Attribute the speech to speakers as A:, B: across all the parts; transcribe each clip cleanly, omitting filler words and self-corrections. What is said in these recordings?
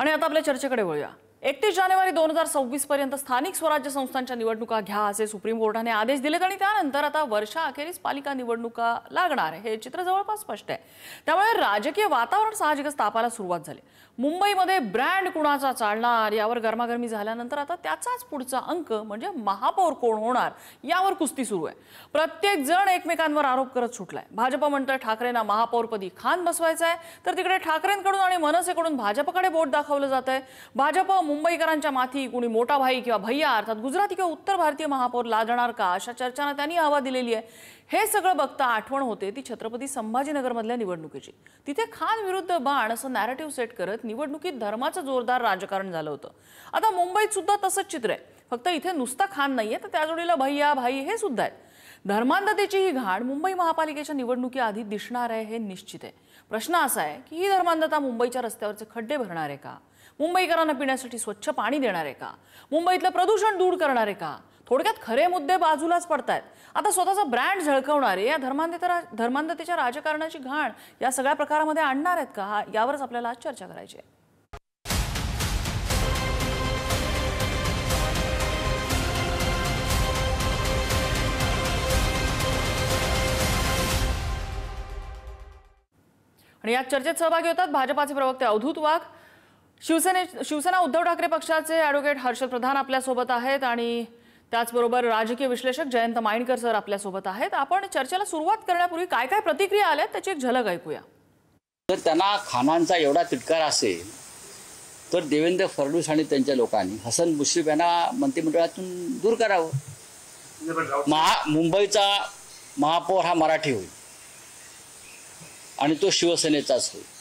A: आणि आता आपल्या चर्चेकडे वळूया। 31 जानेवारी 2026 पर्यंत स्थानिक स्वराज्य संस्थांच्या निवडणुका घ्या असे सुप्रीम कोर्टाने आदेश दिलेत आणि त्यानंतर आता वर्षाअखेरीस पालिका निवडणुका लागणार आहे हे चित्र जवळपास स्पष्ट आहे। त्यामुळे राजकीय वातावरण साहजिकच तापायला सुरुवात झाली। मुंबईमध्ये ब्रँड कुणाचा चालणार यावर गरमागरमी झाल्यानंतर आता त्याचाच पुढचा अंक म्हणजे महापौर कोण होणार यावर कुस्ती सुरू आहे। प्रत्येक जण एकमेकांवर आरोप करत सुटलाय। भाजप म्हणतं ठाकरेंना महापौरपदी खान बसवायचं आहे, तर तिकडे ठाकरेंकडून आणि मनसेकडून भाजपकडे बोट दाखवलं जातंय। भाजप मुंबईकरांच्या माथी कुणी मोठा भाई किंवा भैया अर्थात गुजराती किंवा उत्तर भारतीय महापौर लादणार का अशा चर्चांना त्यांनी हवा दिलेली आहे। हे सगळं बघता आठवण होते ती छत्रपती संभाजीनगर मधल्या निवडणुकीची। तिथे खान विरुद्ध बाण असं नॅरेटिव्ह सेट करत निवडणुकीत धर्माचं जोरदार राजकारण झालं होतं। आता मुंबईत सुद्धा तसंच चित्र आहे, फक्त इथे नुसता खान नाहीये तर त्या जोडीला भैया भाई हे सुद्धा आहेत। धर्मांधतेची ही घाण मुंबई महापालिकेच्या निवडणुकीआधी दिसणार आहे हे निश्चित आहे। प्रश्न असा आहे की ही धर्मांधता मुंबईच्या रस्त्यावरचे खड्डे भरणार आहे का? मुंबईकरांना पिण्यासाठी स्वच्छ पाणी देणार आहे का? मुंबईतलं प्रदूषण दूर करणार आहे का? थोडक्यात खरे मुद्दे बाजूलाच पडतायत। आता स्वतःचा ब्रँड झळकवणारे या धर्मांधतेच्या राजकारणाची घाण या सगळ्या प्रकारामध्ये आणणार आहेत का यावरच आपल्याला आज चर्चा करायची आहे। आणि या चर्चेत सहभागी होतात भाजपाचे प्रवक्ते अवधूत वाघ, शिवसेना उद्धव ठाकरे पक्षाचे ॲडव्होकेट हर्षल प्रधान आपल्या सोबत आहेत आणि त्याचबरोबर राजकीय विश्लेषक जयंत माइंडकर सर आपल्या सोबत आहेत। आपण चर्चेला सुरुवात करण्यापूर्वी काय काय प्रतिक्रिया आल्या त्याची एक झलक ऐकूया।
B: जर त्यांना खानांचा एवढा तिटकार असेल तर देवेंद्र फडणवीस आणि त्यांच्या लोकांनी हसन मुश्रीफ यांना मंत्रिमंडळातून दूर करावं। मुंबईचा महापौर हा मराठी होईल आणि तो शिवसेनेचाच होईल।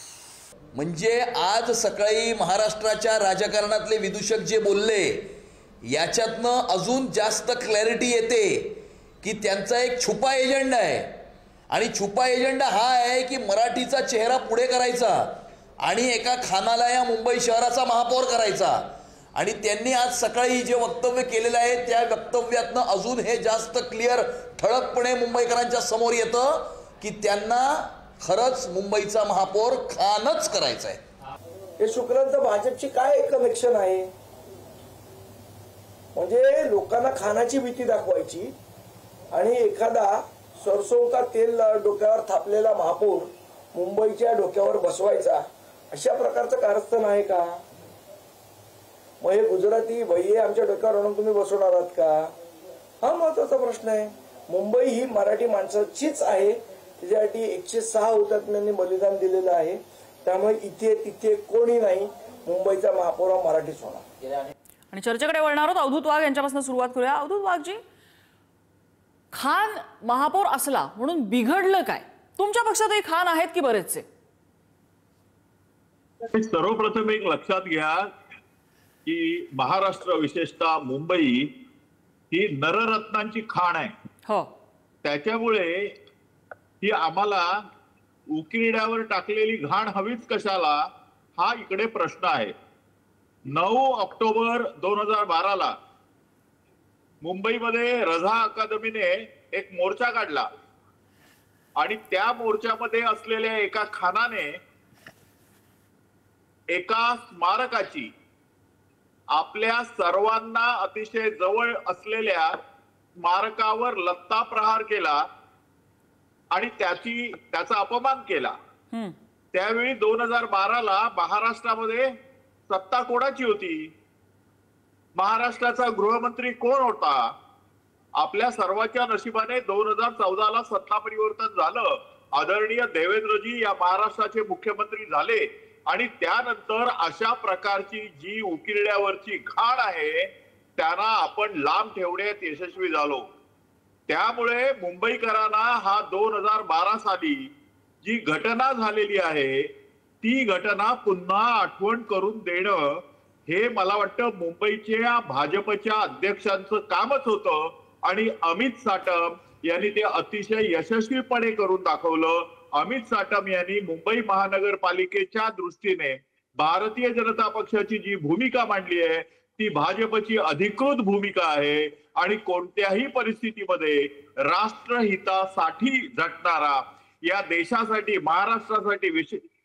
C: म्हणजे आज सकाळी महाराष्ट्राच्या राजकारणातले विदूषक जे बोलले याच्यातनं अजून जास्त क्लॅरिटी येते की त्यांचा एक छुपा एजेंडा आहे आणि छुपा एजेंडा हा आहे की मराठीचा चेहरा पुढे करायचा आणि एका खानाला या मुंबई शहराचा महापौर करायचा। आणि त्यांनी आज सकाळी जे वक्तव्य केलेलं आहे त्या वक्तव्यातनं अजून हे जास्त क्लिअर ठळकपणे मुंबईकरांच्या समोर येतं की त्यांना खरंच मुंबईचा महापौर खानच करायचा आहे।
D: हे शुक्रांचं भाजपची काय कनेक्शन आहे? म्हणजे लोकांना खानाची भीती दाखवायची आणि एखादा सरसों का तेल डोक्यावर थापलेला महापौर मुंबईच्या डोक्यावर बसवायचा अशा प्रकारचं कारस्थान आहे का? मग हे गुजराती भैये आमच्या डोक्यावर आणून तुम्ही बसवणार आहात का? हा महत्वाचा प्रश्न आहे। मुंबई ही मराठी माणसाचीच आहे, त्याच्यासाठी 106 हुतात्म्यांनी बलिदान दिलेलं आहे। त्यामुळे इथे तिथे कोणी नाही, मुंबईचा महापौर हा मराठीच होणार।
A: आणि चर्चेकडे वळणार आहोत। अवधूत वाघ यांच्यापासून सुरुवात करूया। अवधूत वाघजी, खान महापौर असला म्हणून बिघडलं काय? तुमच्या पक्षातही खान आहेत की बरेचसे?
E: सर्वप्रथम एक लक्षात घ्या की महाराष्ट्र विशेषतः मुंबई ही नररत्नांची खाण आहे।
A: हो,
E: त्याच्यामुळे ही आम्हाला उकिरड्यावर टाकलेली घाण हवीच कशाला हा इकडे प्रश्न आहे। 9 ऑक्टोबर 2012 मुंबईमध्ये रझा अकादमीने एक मोर्चा काढला आणि त्या मोर्चामध्ये असलेल्या एका खानाने एका स्मारकाची आपल्या सर्वांना अतिशय जवळ असलेल्या स्मारकावर लत्ता प्रहार केला आणि त्याचा अपमान केला। त्यावेळी 2012 महाराष्ट्रामध्ये सत्ता कोणाची होती? महाराष्ट्राचा गृहमंत्री कोण होता? आपल्या सर्वांच्या नशिबाने 2014 सत्ता परिवर्तन झालं। आदरणीय देवेंद्रजी या महाराष्ट्राचे मुख्यमंत्री झाले आणि त्यानंतर अशा प्रकारची जी उकिरड्यावरची घाण आहे त्यांना आपण लांब ठेवण्यात यशस्वी झालो। त्यामुळे मुंबईकरांना हा 2012 साली जी घटना झालेली आहे ती घटना पुन्हा आठवण करून देणं हे मला वाटतं मुंबईच्या भाजपच्या अध्यक्षांचं कामच होतं आणि अमित साटम यांनी ते अतिशय यशस्वीपणे करून दाखवलं। अमित साटम यांनी मुंबई महानगरपालिकेच्या दृष्टीने भारतीय जनता पक्षाची जी भूमिका मांडली आहे ती भाजपची अधिकृत भूमिका आहे आणि कोणत्याही परिस्थितीमध्ये राष्ट्रहितासाठी झटणारा या देशासाठी महाराष्ट्रासाठी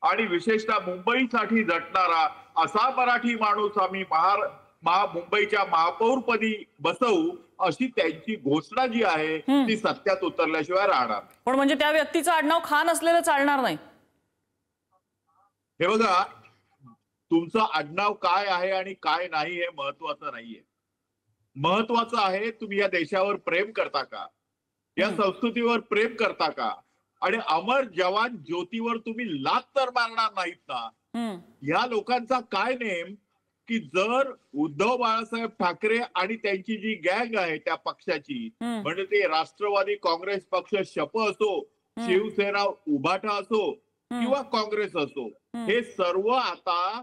E: आणि विशेषतः मुंबईसाठी झटणारा असा मराठी माणूस आम्ही मुंबईच्या महापौरपदी बसवू अशी त्यांची घोषणा जी आहे ती सत्यात उतरल्याशिवाय राहणार.
A: पण म्हणजे त्या व्यक्तीचं आडनाव खान असलेलं चालणार नाही.
E: हे बघा, तुमचं आडनाव काय आहे आणि काय नाही हे महत्वाचं नाहीये. महत्वाचं आहे तुम्ही या देशावर प्रेम करता का, या संस्कृतीवर प्रेम करता का, आणि अमर जवान ज्योतीवर तुम्ही लाथ तर मारणार नाहीत ना. या लोकांचा काय नेम की जर उद्धव बाळासाहेब ठाकरे आणि त्यांची जी गँग आहे त्या पक्षाची, म्हणजे ते राष्ट्रवादी काँग्रेस पक्ष शप असो, शिवसेना उभाटा असो किंवा काँग्रेस असो, हे सर्व आता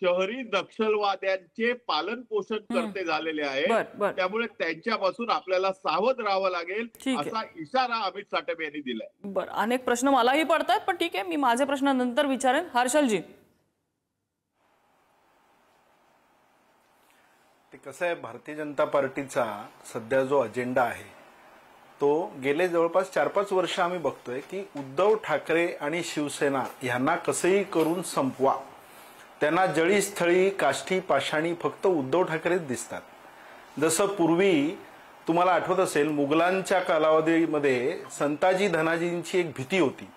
E: शहरी नक्षलवाद्यांचे पालन पोषण करते झालेले आहेत. त्यामुळे त्यांच्यापासून आपल्याला सावध राहावं लागेल असा इशारा अमित साटम यांनी दिलाय.
A: बरं, अनेक प्रश्न मलाही पडतात, पण ठीक आहे, मी माझे प्रश्न नंतर विचारेन. हर्षलजी,
F: ते कसं आहे, भारतीय जनता पार्टीचा सध्या जो अजेंडा आहे तो गेले जवळपास 4-5 वर्ष आम्ही बघतोय की उद्धव ठाकरे आणि शिवसेना यांना कसंही करून संपवा. त्यांना जळीस्थळी काष्ठी पाषाणी फक्त उद्धव ठाकरेच दिसतात. जसं पूर्वी तुम्हाला आठवत असेल, मुघलांच्या कालावधीमध्ये संताजी धनाजींची एक भीती होती.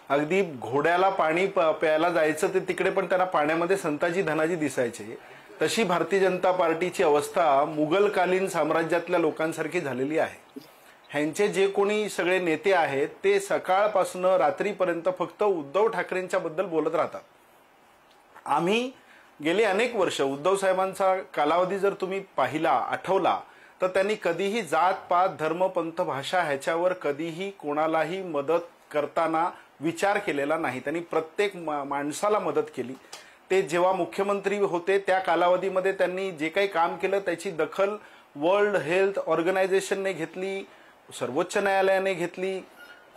F: अगदी घोड्याला पाणी प्यायला जायचं ते तिकडे पण त्यांना पाण्यामध्ये संताजी धनाजी दिसायचे. तशी भारतीय जनता पार्टीची अवस्था मुघलकालीन साम्राज्यातल्या लोकांसारखी झालेली आहे. ह्यांचे जे कोणी सगळे नेते आहेत ते सकाळपासून रात्रीपर्यंत फक्त उद्धव ठाकरेंच्या बद्दल बोलत राहतात. आम्ही गेले अनेक वर्ष उद्धव साहेबांचा कालावधी जर तुम्ही पाहिला, आठवला, तर त्यांनी कधीही जात पात धर्म पंथ भाषा ह्याच्यावर कधीही कोणालाही मदत करताना विचार केलेला नाही. त्यांनी प्रत्येक माणसाला मदत केली. ते जेव्हा मुख्यमंत्री होते त्या कालावधीमध्ये त्यांनी जे काही काम केलं त्याची दखल वर्ल्ड हेल्थ ऑर्गनायझेशनने घेतली, सर्वोच्च न्यायालयाने घेतली.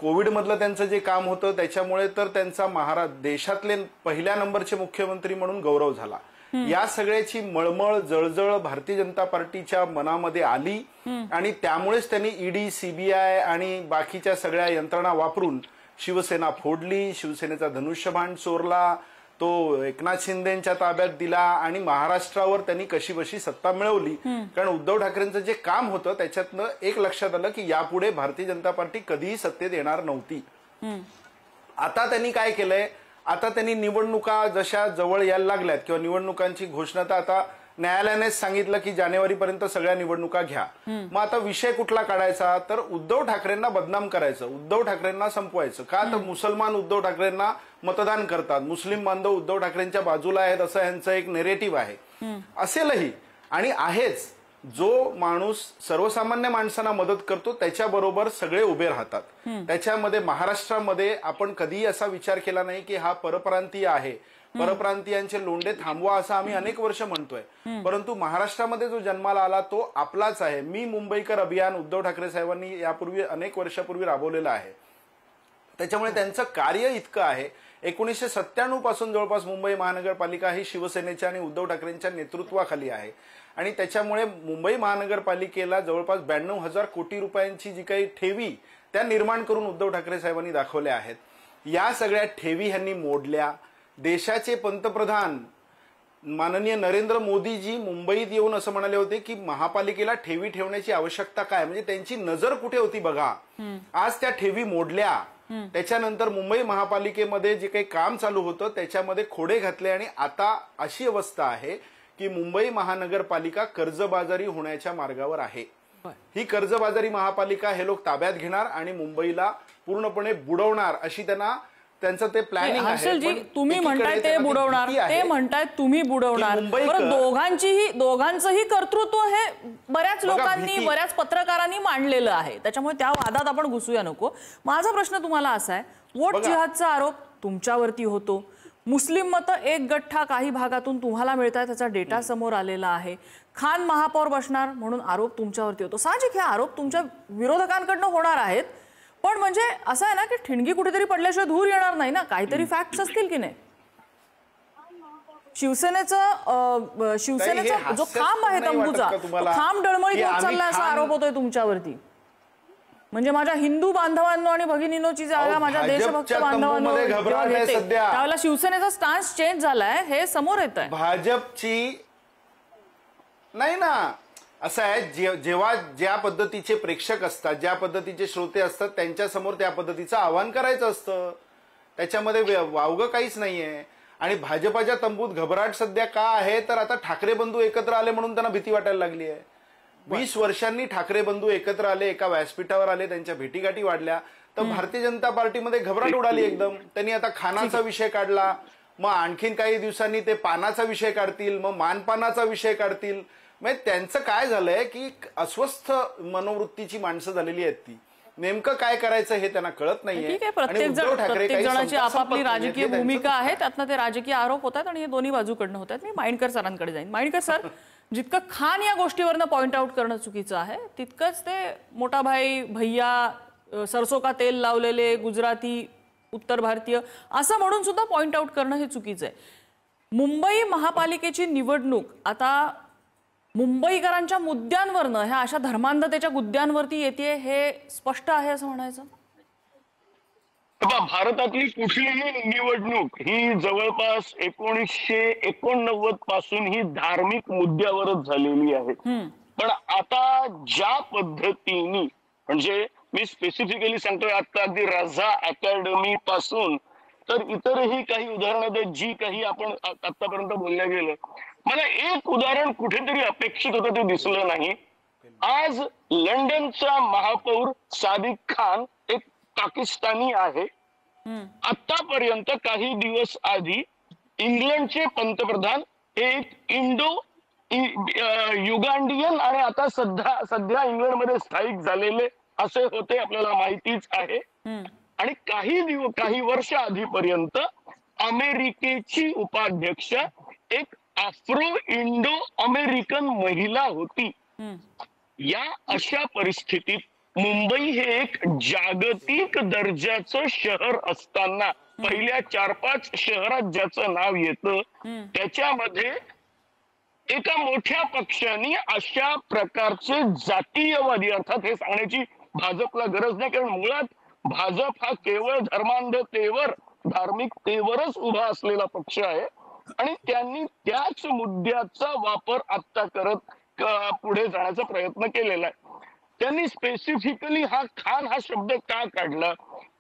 F: कोविडमधलं त्यांचं जे काम होतं त्याच्यामुळे तर त्यांचा देशातले पहिल्या नंबरचे मुख्यमंत्री म्हणून गौरव झाला. या सगळ्याची मळमळ जळजळ भारतीय जनता पार्टीच्या मनामध्ये आली आणि त्यामुळेच त्यांनी ईडी, सीबीआय आणि बाकीच्या सगळ्या यंत्रणा वापरून शिवसेना फोडली, शिवसेनेचा धनुष्यबाण चोरला, तो एकनाथ शिंदेच्या ताब्यात दिला आणि महाराष्ट्रावर त्यांनी कशीबशी सत्ता मिळवली. कारण उद्धव ठाकरेंचं जे काम होतं त्याच्यातनं एक लक्षात आलं की यापुढे भारतीय जनता पार्टी कधीही सत्तेत येणार नव्हती. आता त्यांनी काय केलंय, आता त्यांनी निवडणुका जशा जवळ यायला लागल्यात किंवा निवडणुकांची घोषणा तर आता न्यायालयानेच सांगितलं की जानेवारीपर्यंत सगळ्या निवडणुका घ्या. मग आता विषय कुठला काढायचा, तर उद्धव ठाकरेंना बदनाम करायचं, उद्धव ठाकरेंना संपवायचं. का तर मुसलमान उद्धव ठाकरेंना मतदान करतात, मुस्लिम बांधव उद्धव ठाकरेंच्या बाजूला आहेत असं यांचं एक नेरेटिव्ह आहे. असेलही आणि आहेच. जो माणूस सर्वसामान्य माणसांना मदत करतो त्याच्याबरोबर सगळे उभे राहतात. त्याच्यामध्ये महाराष्ट्रामध्ये आपण कधीही असा विचार केला नाही की हा परप्रांतीय आहे, परप्रांतीयांचे लोंढे थांबवा असं आम्ही अनेक वर्ष म्हणतोय. परंतु महाराष्ट्रामध्ये जो जन्माला आला तो आपलाच आहे. मी मुंबईकर अभियान उद्धव ठाकरे साहेबांनी यापूर्वी अनेक वर्षापूर्वी राबवलेलं आहे. त्याच्यामुळे त्यांचं कार्य इतकं आहे. 1997 पासून जवळपास मुंबई महानगरपालिका ही शिवसेनेच्या आणि उद्धव ठाकरेंच्या नेतृत्वाखाली आहे आणि त्याच्यामुळे मुंबई महानगरपालिकेला जवळपास 92,000 कोटी रुपयांची जी काही ठेवी त्या निर्माण करून उद्धव ठाकरे साहेबांनी दाखवल्या आहेत. या सगळ्या ठेवी ह्यांनी मोडल्या. देशाचे पंतप्रधान माननीय नरेंद्र मोदीजी मुंबईत येऊन असं म्हणाले होते की महापालिकेला ठेवी ठेवण्याची आवश्यकता काय, म्हणजे त्यांची नजर कुठे होती बघा. आज त्या ठेवी मोडल्या. त्याच्यानंतर मुंबई महापालिकेमध्ये जे काही काम चालू होतं त्याच्यामध्ये खोडे घातले आणि आता अशी अवस्था आहे की मुंबई महानगरपालिका कर्जबाजारी होण्याच्या मार्गावर आहे. ही कर्जबाजारी महापालिका हे लोक ताब्यात घेणार आणि मुंबईला पूर्णपणे बुडवणार अशी त्यांचं ते प्लॅनिंग आहे.
A: हर्षलजी, तुम्ही म्हणताय ते बुडवणार, ते म्हणताय तुम्ही बुडवणार. दोघांचंही कर्तृत्व हे बऱ्याच लोकांनी, बऱ्याच पत्रकारांनी मांडलेलं आहे. त्याच्यामुळे त्या वादात आपण घुसूया नको. माझा प्रश्न तुम्हाला असा आहे, वोट जिहादचा आरोप तुमच्यावरती होतो. मुस्लिम मतं एक गठ्ठा काही भागातून तुम्हाला मिळतात, त्याचा डेटा समोर आलेला आहे. खान महापौर बसणार म्हणून आरोप तुमच्यावरती होतो. साहजिक हे आरोप तुमच्या विरोधकांकडनं होणार आहेत, पण म्हणजे असं आहे ना की ठिणगी कुठेतरी पडल्याशिवाय धूर येणार नाही ना. काहीतरी फॅक्ट्स असतील की नाही. शिवसेनेचा जो खांब आहे तंबूचा, खांब डळमळीत होत चालला असा आरोप होतोय तुमच्यावरती. म्हणजे माझ्या हिंदू बांधवांनो आणि भगिनींची जागा माझ्या देशभक्त बांधवांनो त्यावेळेला शिवसेनेचा स्टान्स चेंज झालाय हे समोर येत आहे.
F: भाजपची नाही ना, असं आहे जेव्हा ज्या पद्धतीचे प्रेक्षक असतात, ज्या पद्धतीचे श्रोते असतात, त्यांच्या समोर त्या पद्धतीचं आवाहन करायचं असतं. त्याच्यामध्ये वावगं काहीच नाहीये. आणि भाजपाच्या तंबूत घबराट सध्या का आहे तर आता ठाकरे बंधू एकत्र आले म्हणून त्यांना भीती वाटायला लागली आहे. 20 वर्षांनी ठाकरे बंधू एकत्र आले, एका व्यासपीठावर आले, त्यांच्या भेटीगाठी वाढल्या, तर भारतीय जनता पार्टीमध्ये घबराट उडाली एकदम. त्यांनी आता खानाचा विषय काढला, मग आणखीन काही दिवसांनी ते पानाचा विषय काढतील, मग मानपानाचा विषय काढतील. म्हणजे त्यांचं काय झालंय की अस्वस्थ मनोवृत्तीची माणसं झालेली आहेत ती. नेमकं काय करायचं हे त्यांना कळत नाहीये.
A: प्रत्येक जणांची आपापली राजकीय भूमिका आहे, त्यातनं ते राजकीय आरोप होतात आणि हे दोन्ही बाजूकडनं होत आहेत. मी माइंडकर सरांकडे जाईन. माइंडकर सर, जितकं खान या गोष्टीवरनं पॉइंट आउट करणं चुकीचं आहे, तितकंच ते मोठा भाई भैया सरसो का तेल लावलेले गुजराती उत्तर भारतीय असं म्हणून सुद्धा पॉइंट आउट करणं हे चुकीचं आहे. मुंबई महापालिकेची निवडणूक आता मुंबईकरांच्या मुद्द्यांवरनं, ह्या अशा धर्मांधतेच्या मुद्द्यांवरती येते हे स्पष्ट आहे असं म्हणायचं.
G: भारतातली कुठलीही निवडणूक ही जवळपास 1989 पासून ही धार्मिक मुद्द्यावरच झालेली आहे. पण आता ज्या पद्धतीने, म्हणजे मी स्पेसिफिकली सांगतोय, आता अगदी रझा अकॅडमी पासून तर इतरही काही उदाहरणं जी काही आपण आतापर्यंत बोलल्या गेलं, मला एक उदाहरण कुठेतरी अपेक्षित होतं ते दिसलं नाही. आज लंडनचा महापौर सादिक खान एक पाकिस्तानी आहे. आतापर्यंत काही दिवस आधी इंग्लंडचे पंतप्रधान एक युगांडियन आणि आता सध्या इंग्लंडमध्ये स्थायिक झालेले असे होते, आपल्याला माहितीच आहे. आणि काही वर्ष आधीपर्यंत अमेरिकेची उपाध्यक्ष एक आफ्रो इंडो अमेरिकन महिला होती. या अशा परिस्थितीत मुंबई हे एक जागतिक दर्जाचं शहर असताना पहिल्या 4-5 शहरात ज्याचं नाव येतं त्याच्यामध्ये एका मोठ्या पक्षाने अशा प्रकारचे जातीयवादी, अर्थात हे सांगण्याची भाजपला गरज नाही, कारण मुळात भाजप हा केवळ धर्मांधतेवर, धार्मिकतेवरच उभा असलेला पक्ष आहे. आणि त्यांनी त्याच मुद्द्याचा वापर आता करत पुढे जाण्याचा प्रयत्न केलेला आहे. त्यांनी स्पेसिफिकली खान हा शब्द का काढला,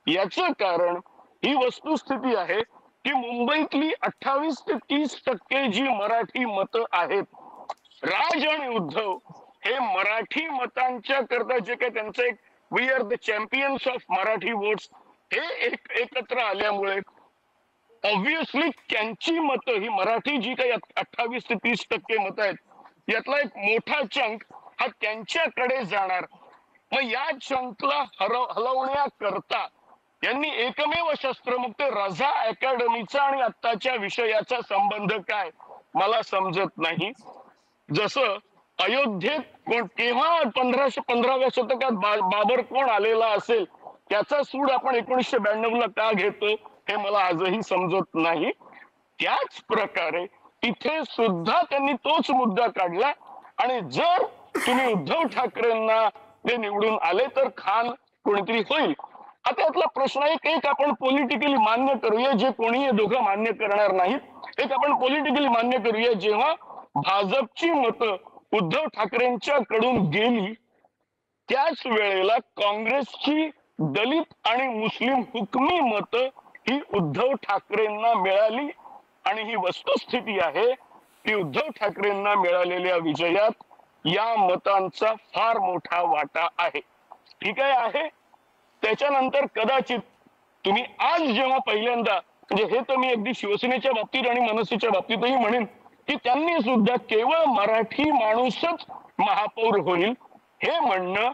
G: याचं कारण ही वस्तुस्थिती आहे की मुंबईतली 28 ते 30% जी मराठी मतं आहेत, राज आणि उद्धव हे मराठी मतांच्या करता जे काही त्यांचं एक we are the champions of Marathi votes हे एकत्र आल्यामुळे ऑब्व्हियसली त्यांची मतं ही मराठी जी काही 28 ते 30% मतं आहेत, यातला एक मोठा चंक हा त्यांच्याकडे जाणार. मग या चंकला हलवण्याकरता यांनी एकमेव शस्त्र, मग ते रझा अकॅडमीचा आणि आत्ताच्या विषयाचा संबंध काय मला समजत नाही. जसं अयोध्येत केव्हा 15व्या शतकात बाबर कोण आलेला असेल, त्याचा सूड आपण 1992ला का घेतो हे मला आजही समजत नाही. त्याच प्रकारे इथे सुद्धा त्यांनी तोच मुद्दा काढला. आणि जर तुम्ही उद्धव ठाकरेंना ते निवडून आले तर खान कोणीतरी होईल. आता यातला प्रश्न एक आपण पॉलिटिकली मान्य करूया, जे कोणी दोघं मान्य करणार नाहीत, एक आपण पॉलिटिकली मान्य करूया, जेव्हा भाजपची मतं उद्धव ठाकरेंच्या कडून गेली त्याच वेळेला काँग्रेसची दलित आणि मुस्लिम हुकमी मतं ही उद्धव ठाकरेंना मिळाली. आणि ही वस्तुस्थिती आहे की उद्धव ठाकरेंना मिळालेल्या विजयात या मतांचा फार मोठा वाटा आहे. ठीक आहे. त्याच्यानंतर कदाचित तुम्ही आज जेव्हा पहिल्यांदा, म्हणजे हे तर मी अगदी शिवसेनेच्या बाबतीत आणि मनसेच्या बाबतीतही म्हणेन की त्यांनी सुद्धा केवळ मराठी माणूसच महापौर होईल हे म्हणणं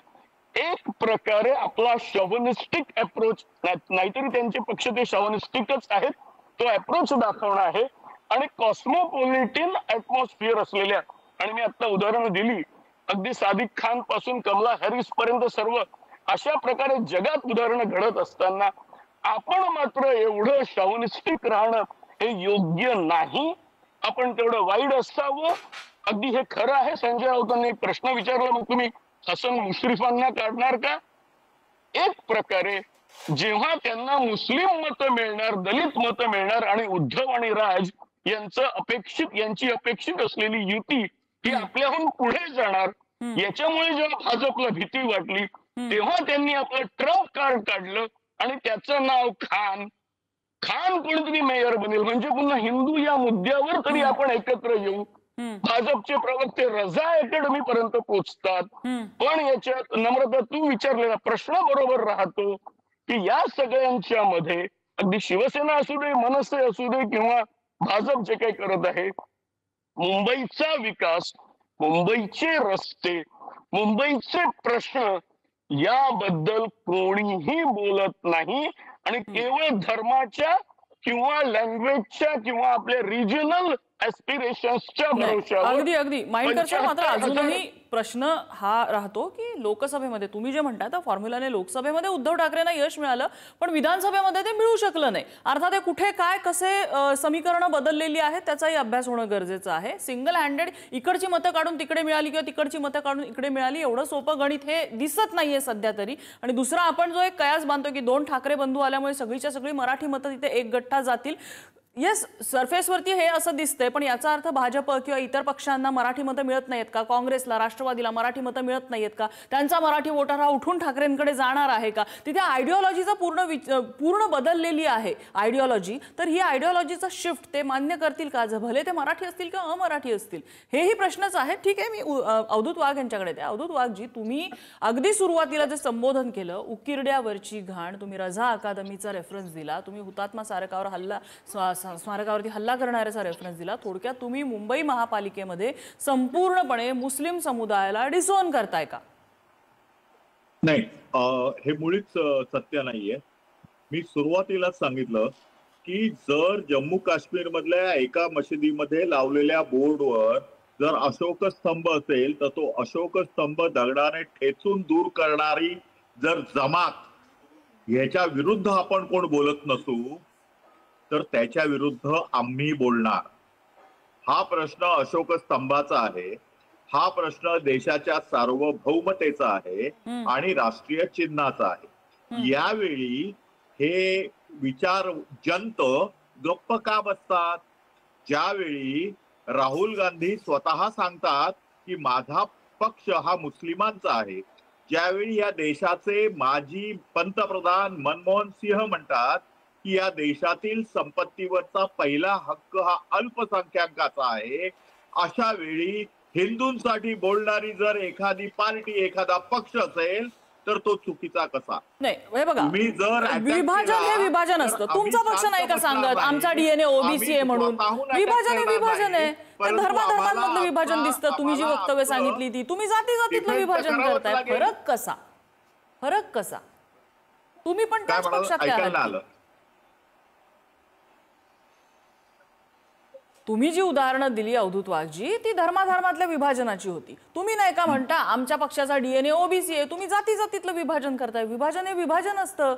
G: एक प्रकारे आपला शॉव्हिनिस्टिक अप्रोच, नाहीतरी त्यांचे पक्ष ते शॉव्हिनिस्टिकच आहेत, तो अप्रोच दाखवणं आहे. आणि कॉस्मोपॉलिटिन ऍटमॉस्फिअर असलेल्या, आणि मी आता उदाहरणं दिली, अगदी सादिक खान पासून कमला हॅरिस पर्यंत सर्व अशा प्रकारे जगात उदाहरणं घडत असताना आपण मात्र एवढं शॉव्हिनिस्टिक राहणं हे योग्य नाही. आपण तेवढं वाईड असावं. अगदी हे खरं आहे, संजय राऊतांनी प्रश्न विचारला, मग तुम्ही हसन मुश्रीफांना काढणार का? एक प्रकारे जेव्हा त्यांना मुस्लिम मतं मिळणार, दलित मतं मिळणार आणि उद्धव आणि राज यांची अपेक्षित असलेली युती ही आपल्याहून पुढे जाणार, याच्यामुळे जेव्हा भाजपला भीती वाटली तेव्हा त्यांनी आपलं ट्रम्प कार्ड काढलं आणि त्याचं नाव खान कोणतरी मेयर बनेल, म्हणजे पुन्हा हिंदू या मुद्द्यावर तरी आपण एकत्र येऊ. भाजपचे प्रवक्ते रजा अकॅडमी पर्यंत पोहोचतात. पण याच्यात नम्रता, तू विचारलेला प्रश्न बरोबर राहतो की या सगळ्यांच्या मध्ये अगदी शिवसेना असू दे, मनसे असू दे किंवा भाजप जे काही करत आहे, मुंबईचा विकास, मुंबईचे रस्ते, मुंबईचे प्रश्न याबद्दल कोणीही बोलत नाही आणि केवळ धर्माच्या किंवा लँग्वेजच्या किंवा आपल्या रिजनल ऍस्पिरेशन्सच्या भरोश्यावर.
A: अगदी माइंडकर सर, मात्र अजूनही प्रश्न हा राहतो की लोकसभेमध्ये तुम्ही जे म्हणता त्या फॉर्म्युलाने लोकसभेमध्ये उद्धव ठाकरेंना यश मिळालं, पण विधानसभेमध्ये ते मिळू शकलं नाही. अर्थात ते कुठे काय कसे समीकरणं बदललेली आहेत त्याचाही अभ्यास होणं गरजेचं आहे. सिंगल हँडेड इकडची मतं काढून तिकडे मिळाली किंवा तिकडची मतं काढून इकडे मिळाली एवढं सोपं गणित हे दिसत नाहीये सध्या तरी. आणि दुसरा, आपण जो एक कयास बांधतो की 2 ठाकरे बंधू आल्यामुळे सगळीच्या सगळी मराठी मतं तिथे एक गठ्ठा जातील. येस, सरफेसवरती हे असं दिसतंय, पण याचा अर्थ भाजप किंवा इतर पक्षांना मराठी मतं मिळत नाहीत का? काँग्रेसला, राष्ट्रवादीला मराठी मतं मिळत नाहीत का? त्यांचा मराठी वोटर हा उठून ठाकरेंकडे जाणार आहे का? तिथे आयडिओलॉजीचा पूर्ण बदललेली आहे आयडिओलॉजी. तर ही आयडिओलॉजीचा शिफ्ट ते मान्य करतील का, भले ते मराठी असतील किंवा अमराठी असतील? हेही प्रश्नच आहे. ठीक आहे, मी अवधूत वाघ यांच्याकडे येते. अवधूत वाघजी, तुम्ही अगदी सुरुवातीला जे संबोधन केलं, उकिरड्यावरची घाण, तुम्ही रझा अकादमीचा रेफरन्स दिला, तुम्ही हुतात्मा स्मारकावरती हल्ला करणाऱ्याचा रेफरन्स दिला. थोडक्यात तुम्ही मुंबई महापालिकेमध्ये संपूर्णपणे मुस्लिम समुदायाला डिसोन करताय का?
E: नाही, हे मुळीच सत्य नाहीये. मी सुरुवातीलाच सांगितलं की जर जम्मू काश्मीर मधल्या एका मशिदीमध्ये लावलेल्या बोर्डवर जर अशोक स्तंभ असेल तर तो अशोक स्तंभ दगडाने ठेचून दूर करणारी जर जमात, ह्याच्या विरुद्ध आपण कोण बोलत नसू तर त्याच्या विरुद्ध आम्ही बोलणार. हा प्रश्न अशोक स्तंभाचा आहे, हा प्रश्न देशाच्या सार्वभौमतेचा आहे आणि राष्ट्रीय चिन्हाचा आहे. यावेळी हे विचारजंत गप्प का बसतात? ज्यावेळी राहुल गांधी स्वतः सांगतात की माझा पक्ष हा मुस्लिमांचा आहे, ज्यावेळी या देशाचे माजी पंतप्रधान मनमोहन सिंह म्हणतात की या देशातील संपत्तीवरचा पहिला हक्क हा अल्पसंख्याकाचा आहे, अशा वेळी हिंदूंसाठी बोलणारी जर एखादी पार्टी, एखादा पक्ष असेल तर तो चुकीचा कसा?
A: नाही, हे बघा, विभाजन हे विभाजन असतं. तुमचा पक्ष नाही का सांगत आमचा डीएनए ओबीसी आहे म्हणून? विभाजन हे विभाजन आहे. धर्माधर्मांमधलं विभाजन दिसतं. तुम्ही जी वक्तव्य सांगितली ती, तुम्ही जातीजातीतलं विभाजन करताय. फरक कसा? तुम्ही पण त्याच पक्षातले आहात. तुम्ही जी उदाहरणं दिली अवधूत वाघजी, ती धर्माधर्मातल्या विभाजनाची होती. तुम्ही नाही का म्हणता आमच्या पक्षाचा डीएनए ओबीसी आहे, तुम्ही जातीजातीतलं विभाजन करताय. विभाजन हे विभाजन असतं.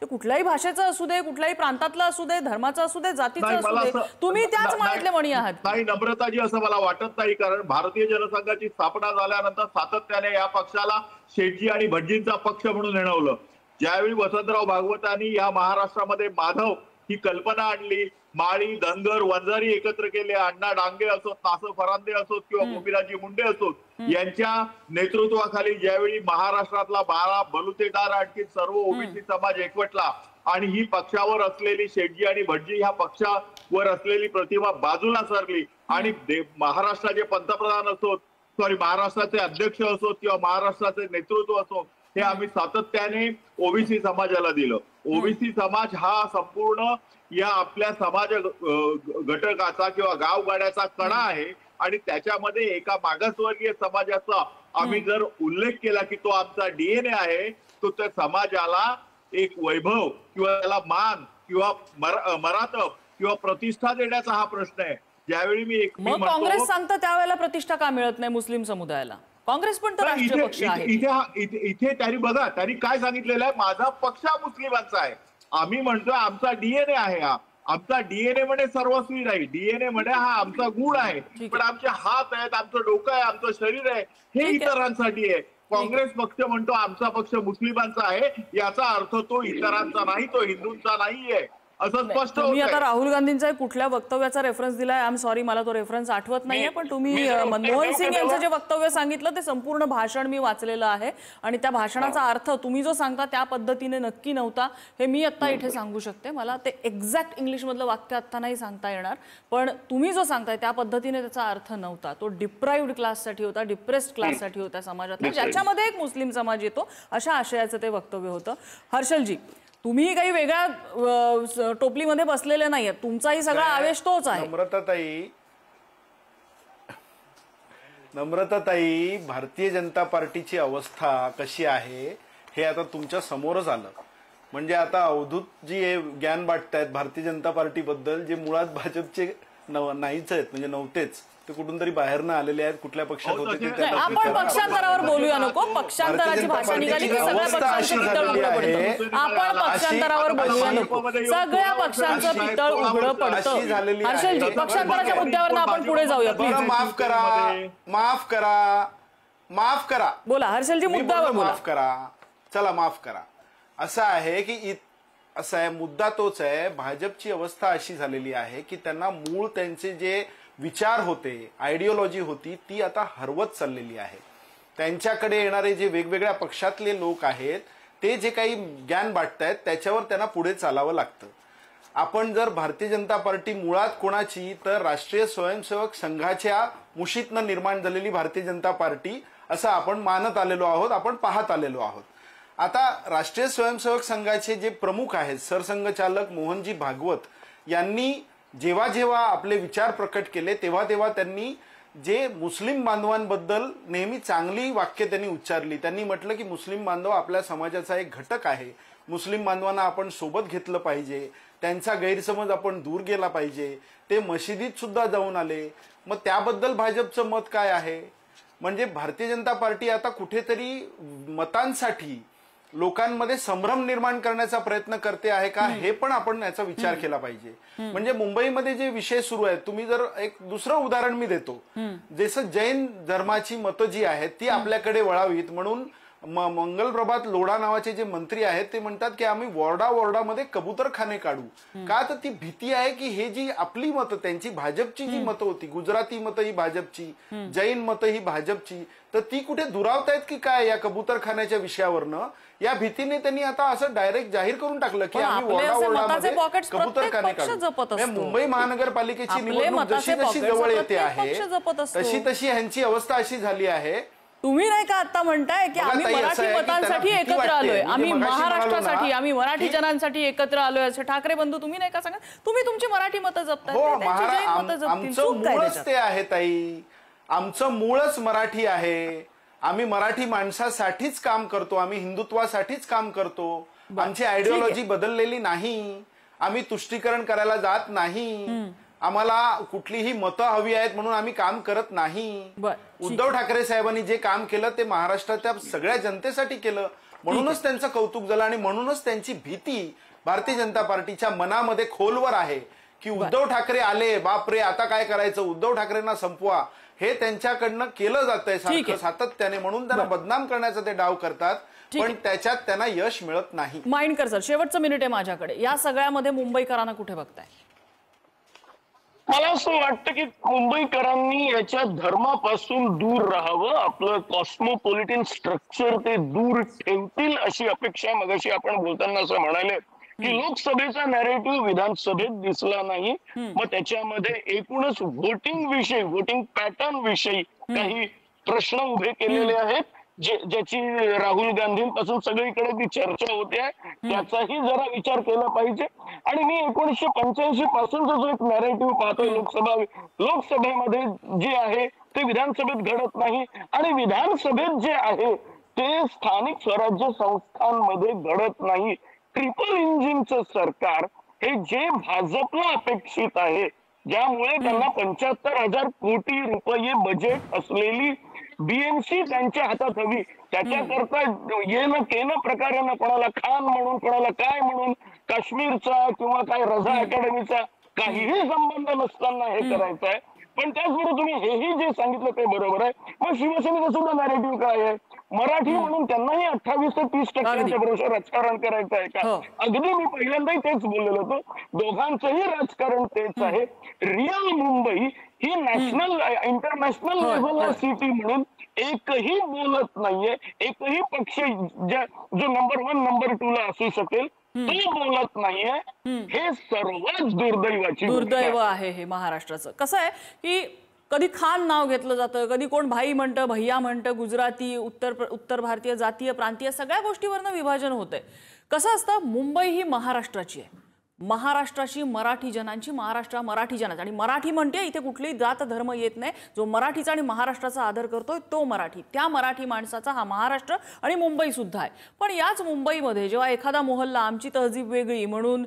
A: ते कुठल्याही भाषेचं असू दे, कुठल्याही प्रांतातलं असू दे, धर्माचं असू दे, जातीचं असू दे, तुम्ही त्याच माळ्यातले मणी आहात.
E: नाही नम्रताजी, असं मला वाटत नाही. कारण भारतीय जनसंघाची स्थापना झाल्यानंतर सातत्याने या पक्षाला शेटजी आणि भटजींचा पक्ष म्हणून नेणवलं. ज्यावेळी वसंतराव भागवतांनी या महाराष्ट्रामध्ये माधव ही कल्पना आणली, माळी, धनगर, वंजारी एकत्र केले, अण्णा डांगे असोत, नासर फरांदे असोत किंवा गोपीराजी मुंडे असोत, यांच्या नेतृत्वाखाली ज्यावेळी महाराष्ट्रातला 12 बलुतेदार आणखी सर्व ओबीसी समाज एकवटला आणि ही पक्षावर असलेली शेटजी आणि भटजी ह्या पक्षावर असलेली प्रतिभा बाजूला सरली आणि महाराष्ट्राचे पंतप्रधान असोत, महाराष्ट्राचे अध्यक्ष असोत किंवा महाराष्ट्राचे नेतृत्व असोत, हे आम्ही सातत्याने ओबीसी समाजाला दिलं. ओबीसी समाज हा संपूर्ण या आपल्या समाज घटकाचा किंवा गावगाड्याचा कणा आहे आणि त्याच्यामध्ये एका मागासवर्गीय समाजाचा आम्ही जर उल्लेख केला की तो आमचा डीएनए आहे, तो त्या समाजाला एक वैभव किंवा त्याला मान किंवा मरातब किंवा प्रतिष्ठा देण्याचा हा प्रश्न आहे. ज्यावेळी मी
A: काँग्रेस सांगतं त्यावेळेला प्रतिष्ठा का मिळत नाही मुस्लिम समुदायाला? काँग्रेस पण तर राष्ट्रीय पक्ष आहे.
E: इथे त्यांनी बघा, त्यांनी काय सांगितलेलं आहे, माझा पक्ष हा मुस्लिमांचा आहे. आम्ही म्हणतोय आमचा डीएनए आहे, हा आमचा डीएनए म्हणे सर्वस्वी नाही, डीएनए म्हणे हा आमचा गुण आहे. पण आमचे हात आहेत, आमचं डोकं आहे, आमचं शरीर आहे, हे इतरांसाठी आहे. काँग्रेस पक्ष म्हणतो आमचा पक्ष मुस्लिमांचा आहे, याचा अर्थ तो इतरांचा नाही, तो हिंदूंचा नाहीये असं स्पष्ट
A: तुम्ही
E: होत
A: आता
E: आहे.
A: राहुल गांधींच्या कुठल्या वक्तव्याचा रेफरन्स दिलाय? आय एम सॉरी, मला तो रेफरन्स आठवत नाहीये, पण तुम्ही मनमोहन सिंग यांचं जे वक्तव्य सांगितलं ते संपूर्ण भाषण मी वाचलेलं आहे आणि त्या भाषणाचा अर्थ तुम्ही जो सांगता त्या पद्धतीने नक्की नव्हता हे मी आता इथे सांगू शकते. मला ते एक्झॅक्ट इंग्लिशमधलं वाक्य आता नाही सांगता येणार, पण तुम्ही जो सांगताय त्या पद्धतीने त्याचा अर्थ नव्हता. तो डिप्राइव्ड क्लाससाठी होता, डिप्रेस्ड क्लाससाठी होता समाजातला, ज्याच्यामध्ये एक मुस्लिम समाज येतो, अशा आशयाचं ते वक्तव्य होतं. हर्षलजी, तुम्ही काही वेगळ्या टोपलीमध्ये बसलेले नाहीये, तुमचाही सगळा आवेश तोच आहे.
F: नम्रताताई, भारतीय जनता पार्टीची अवस्था कशी आहे हे आता तुमच्या समोरच आलं. म्हणजे आता अवधूत जी ज्ञान वाटतायत भारतीय जनता पार्टी बद्दल, जे मुळात भाजपचे नाहीच आहेत, म्हणजे नव्हतेच, ते कुठून तरी बाहेरनं आलेले आहेत, कुठल्या पक्षात होते ते.
A: आपण पक्षांतरावर बोलूया नको. पक्षांतराची भाषा निघाली की सगळ्या पक्षांचं पितळ उघडं पडतं. आपण पक्षांतरावर बोलूया नको. सगळ्या पक्षांचं पितळ उघडं पडतं. हर्षलजी, पक्षांतराच्या मुद्द्यावर आपण पुढे जाऊया प्लीज.
F: माफ करा, माफ करा, माफ करा.
A: बोला हर्षलजी, मुद्द्यावर बोला.
F: माफ करा, चला माफ करा. असं आहे की असं आहे, मुद्दा तोच आहे. भाजपची अवस्था अशी झालेली आहे की त्यांना मूळ त्यांचे जे विचार होते, आयडिओलॉजी होती, ती आता हरवत चाललेली आहे. त्यांच्याकडे येणारे जे वेगवेगळ्या पक्षातले लोक आहेत ते जे काही ज्ञान वाटतायत त्याच्यावर त्यांना पुढे चालावं लागतं. आपण जर भारतीय जनता पार्टी मुळात कोणाची, तर राष्ट्रीय स्वयंसेवक संघाच्या मुशीतनं निर्माण झालेली भारतीय जनता पार्टी असं आपण मानत आलेलो आहोत, आपण पाहत आलेलो आहोत. आता राष्ट्रीय स्वयंसेवक संघाचे जे प्रमुख आहेत, सरसंघचालक मोहनजी भागवत यांनी जेव्हा जेव्हा आपले विचार प्रकट केले तेव्हा तेव्हा त्यांनी जे मुस्लिम बांधवांबद्दल नेहमी चांगली वाक्य त्यांनी उच्चारली. त्यांनी म्हटलं की मुस्लिम बांधव आपल्या समाजाचा एक घटक आहे, मुस्लिम बांधवांना आपण सोबत घेतलं पाहिजे, त्यांचा गैरसमज आपण दूर गेला पाहिजे. ते मशिदीत सुद्धा जाऊन आले. मग त्याबद्दल भाजपचं मत काय आहे? म्हणजे भारतीय जनता पार्टी आता कुठेतरी मतांसाठी लोकांमध्ये संभ्रम निर्माण करण्याचा प्रयत्न करते आहे का, हे पण आपण याचा विचार केला पाहिजे. म्हणजे मुंबईमध्ये जे विषय सुरू आहेत, तुम्ही जर एक दुसरं उदाहरण मी देतो, जसं जैन धर्माची मतं जी आहेत ती आपल्याकडे वळावीत म्हणून मंगलप्रभात लोढा नावाचे जे मंत्री आहेत ते म्हणतात की आम्ही वॉर्डामध्ये कबूतरखाने काढू. का, तर ती भीती आहे की हे जी आपली मतं, त्यांची भाजपची जी मतं होती, गुजराती मतं ही भाजपची, जैन मतं ही भाजपची, तर ती कुठे दुरावतायत की काय या कबूतरखान्याच्या विषयावरनं. या भीतीने त्यांनी आता असं डायरेक्ट जाहीर करून टाकलं की आम्ही वॉर्डामध्ये कबूतरखाने काढू. मुंबई महानगरपालिकेची निवडणूक जशी जशी जवळ येते आहे तशी तशी ह्यांची अवस्था अशी झाली आहे.
A: तुम्ही नाही का आता म्हणताय की आम्ही मराठी मतांसाठी एकत्र आलोय, आम्ही महाराष्ट्रासाठी, आम्ही मराठी जनांसाठी एकत्र आलोय असे ठाकरे बंधू तुम्ही नाही का सांगत? तुम्ही तुमची मराठी मतं जपताय,
F: आमचं मूळच ते आहे ताई, आमचं मूळच मराठी आहे. आम्ही मराठी माणसासाठीच काम करतो, आम्ही हिंदुत्वासाठीच काम करतो. आमची आयडिओलॉजी बदललेली नाही, आम्ही तुष्टीकरण करायला जात नाही, आम्हाला कुठलीही मतं हवी आहेत म्हणून आम्ही काम करत नाही. उद्धव ठाकरे साहेबांनी जे काम केलं ते महाराष्ट्राच्या सगळ्या जनतेसाठी केलं, म्हणूनच त्यांचं कौतुक झालं आणि म्हणूनच त्यांची भीती भारतीय जनता पार्टीच्या मनामध्ये खोलवर आहे की उद्धव ठाकरे आले, बापरे आता काय करायचं, उद्धव ठाकरेंना संपवा, हे त्यांच्याकडनं केलं जातंय सातत्याने, म्हणून त्यांना बदनाम करण्याचा ते डाव करतात, पण त्याच्यात त्यांना यश मिळत नाही.
A: माइंडकर सर, शेवटचं मिनिट आहे माझ्याकडे. या सगळ्यामध्ये मुंबईकरांना कुठे बघताय?
G: मला असं वाटतं की मुंबईकरांनी याच्या धर्मापासून दूर राहावं, आपलं कॉस्मोपॉलिटन स्ट्रक्चर ते दूर ठेवतील अशी अपेक्षा मगाशी आपण बोलताना असं म्हणाले की लोकसभेचा नॅरेटिव्ह विधानसभेत दिसला नाही. मग त्याच्यामध्ये एकूणच वोटिंग पॅटर्न विषयी काही प्रश्न उभे केलेले आहेत, ज्याची राहुल गांधींपासून सगळीकडे ती चर्चा होते आहे, त्याचाही जरा विचार केला पाहिजे. आणि मी 1985 पासूनचा जो एक नॅरेटिव्ह पाहतोय लोकसभेमध्ये जे आहे ते विधानसभेत घडत नाही, आणि विधानसभेत जे आहे ते स्थानिक स्वराज्य संस्थांमध्ये घडत नाही. ट्रिपल इंजिनचं सरकार हे जे भाजपला अपेक्षित आहे, ज्यामुळे त्यांना 75,000 कोटी रुपये बजेट असलेली बीएमसी त्यांच्या हातात हवी, त्याच्याकरता येणं केलं प्रकारानं, कोणाला खान म्हणून, कोणाला काय म्हणून, काश्मीरचा किंवा काय रझा अकॅडमीचा काहीही संबंध नसताना हे करायचं आहे. पण त्याचबरोबर तुम्ही हेही जे सांगितलं ते बरोबर आहे. मग शिवसेनेचं सुद्धा नॅरेटिव्ह काय आहे? मराठी म्हणून त्यांनाही 28 ते 30% बरोबर राजकारण करायचं आहे का? अगदी मी पहिल्यांदाही तेच बोललेलो होतो, दोघांचंही राजकारण तेच आहे. रिअल मुंबई ही नॅशनल इंटरनॅशनल लेव्हलला सिटी म्हणून एकही बोलत नाहीये. एकही पक्ष जो नंबर 1 नंबर 2 ला असू शकेल तो बोलत नाहीये. हे सर्वात दुर्दैव
A: आहे हे महाराष्ट्राचं. कसं आहे की कधी खान नाव घेतलं जातं, कधी कोण भाई म्हणतं, भैया म्हणतं, गुजराती, उत्तर भारतीय, जातीय, प्रांतीय सगळ्या गोष्टीवरनं विभाजन होतंय. कसं असतं, मुंबई ही महाराष्ट्राची आहे, महाराष्ट्राची, मराठी जनांची, महाराष्ट्र मराठी जनांची. आणि मराठी म्हणते इथे कुठलीही जात धर्म येत नाही. जो मराठीचा आणि महाराष्ट्राचा आदर करतोय तो मराठी, त्या मराठी माणसाचा हा महाराष्ट्र आणि मुंबई सुद्धा आहे. पण याच मुंबईमध्ये जेव्हा एखादा मोहल्ला आमची तहजीब वेगळी म्हणून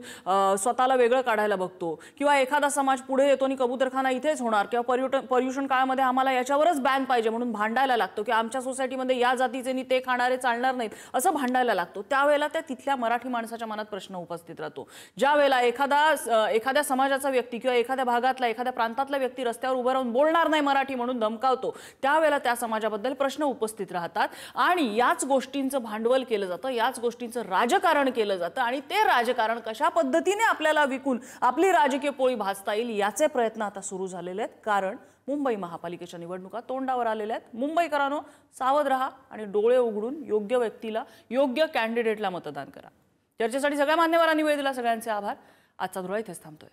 A: स्वतःला वेगळं काढायला बघतो, किंवा एखादा समाज पुढे येतो आणि कबूतरखाना इथेच होणार, किंवा पर्युषण काळामध्ये आम्हाला याच्यावरच बॅन पाहिजे म्हणून भांडायला लागतो, की आमच्या सोसायटीमध्ये या जातीचे नि ते खाणारे चालणार नाहीत असं भांडायला लागतो, त्यावेळेला त्या तिथल्या मराठी माणसाच्या मनात प्रश्न उपस्थित राहतो. वेळेला एखाद्या समाजाचा व्यक्ती किंवा एखाद्या भागातला, एखाद्या प्रांतातला व्यक्ती रस्त्यावर उभं राहून बोलणार नाही मराठी म्हणून धमकावतो, त्यावेळेला त्या समाजाबद्दल प्रश्न उपस्थित राहतात. आणि याच गोष्टींचं भांडवल केलं जातं, याच गोष्टींचं राजकारण केलं जातं. आणि ते राजकारण कशा पद्धतीने आपल्याला विकून आपली राजकीय पोळी भाजता येईल याचे प्रयत्न आता सुरू झालेले आहेत. कारण मुंबई महापालिकेच्या निवडणुका तोंडावर आलेल्या आहेत. मुंबईकरांनो, सावध राहा आणि डोळे उघडून योग्य व्यक्तीला, योग्य कॅन्डिडेटला मतदान करा. चर्चेसाठी सगळ्या मान्यवरांनी वेळ दिला, सगळ्यांचे आभार. आजचा धुळा इथेच थांबतोय.